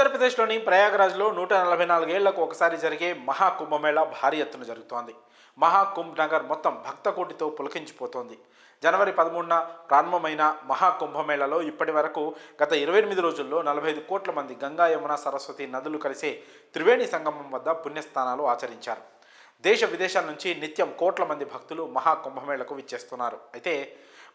ఉత్తరప్రదేశ్లోని ప్రయాగరాజ్లో 144 ఏళ్లకు ఒకసారి జరిగే మహాకుంభమేళా భారీ ఎత్తున జరుగుతోంది. మహాకుంభ్ నగర్ మొత్తం భక్తకోటితో పులకించిపోతోంది. జనవరి 13న ప్రారంభమైన మహాకుంభమేళాలో ఇప్పటి వరకు గత 28 రోజుల్లో 45 కోట్ల మంది గంగా, యమున, సరస్వతి నదులు కలిసే త్రివేణి సంగమం వద్ద పుణ్యస్నానాలు ఆచరించారు. దేశ విదేశాల నుంచి నిత్యం కోట్ల మంది భక్తులు మహాకుంభమేళకు విచ్చేస్తున్నారు. అయితే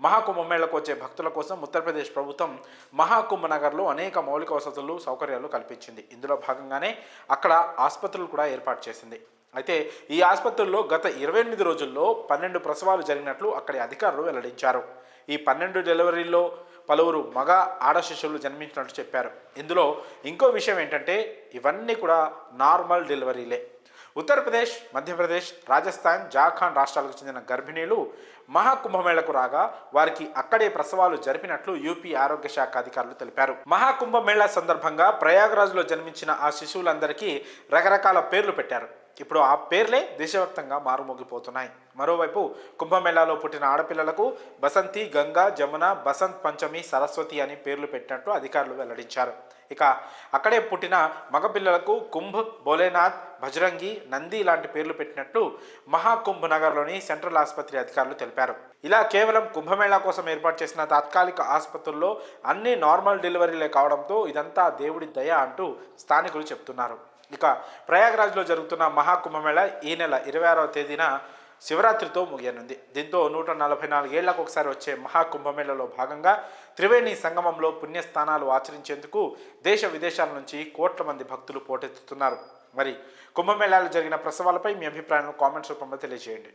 మహాకుంభమేళకు వచ్చే భక్తుల కోసం ఉత్తరప్రదేశ్ ప్రభుత్వం మహాకుంభ నగర్లో అనేక మౌలిక వసతులు, సౌకర్యాలు కల్పించింది. ఇందులో భాగంగానే అక్కడ ఆసుపత్రులు కూడా ఏర్పాటు చేసింది. అయితే ఈ ఆసుపత్రుల్లో గత 28 రోజుల్లో 12 ప్రసవాలు జరిగినట్లు అక్కడి అధికారులు వెల్లడించారు. ఈ 12 డెలివరీల్లో పలువురు మగ, ఆడ శిశువులు జన్మించినట్లు చెప్పారు. ఇందులో ఇంకో విషయం ఏంటంటే ఇవన్నీ కూడా నార్మల్ డెలివరీలే. ఉత్తరప్రదేశ్, మధ్యప్రదేశ్, రాజస్థాన్, జార్ఖండ్ రాష్ట్రాలకు చెందిన గర్భిణీలు మహాకుంభమేళకు రాగా వారికి అక్కడే ప్రసవాలు జరిపినట్లు యూపీ ఆరోగ్య శాఖ అధికారులు తెలిపారు. మహాకుంభమేళా సందర్భంగా ప్రయాగ్రాజ్లో జన్మించిన ఆ శిశువులందరికీ రకరకాల పేర్లు పెట్టారు. ఇప్పుడు ఆ పేర్లే దేశవ్యాప్తంగా మారుమోగిపోతున్నాయి. మరోవైపు కుంభమేళాలో పుట్టిన ఆడపిల్లలకు బసంతి, గంగా, జమున, బసంత్ పంచమి, సరస్వతి అని పేర్లు పెట్టినట్లు అధికారులు వెల్లడించారు. ఇక అక్కడే పుట్టిన మగపిల్లలకు కుంభ్, భోలేనాథ్, భజరంగి, నంది లాంటి పేర్లు పెట్టినట్లు మహాకుంభ్ నగర్లోని సెంట్రల్ ఆసుపత్రి అధికారులు తెలిపారు. ఇలా కేవలం కుంభమేళా కోసం ఏర్పాటు చేసిన తాత్కాలిక ఆసుపత్రుల్లో అన్ని నార్మల్ డెలివరీలే కావడంతో ఇదంతా దేవుడి దయ అంటూ స్థానికులు చెప్తున్నారు. ఇక ప్రయాగ్రాజ్లో జరుగుతున్న మహాకుంభమేళా ఈ నెల 26వ తేదీన శివరాత్రితో ముగియనుంది. దీంతో 144 ఏళ్లకు ఒకసారి వచ్చే మహాకుంభమేళలో భాగంగా త్రివేణి సంగమంలో పుణ్యస్థానాలు ఆచరించేందుకు దేశ విదేశాల నుంచి కోట్ల మంది భక్తులు పోటెత్తుతున్నారు. మరి కుంభమేళాలో జరిగిన ప్రసవాలపై మీ అభిప్రాయాలను కామెంట్స్ రూపంలో తెలియజేయండి.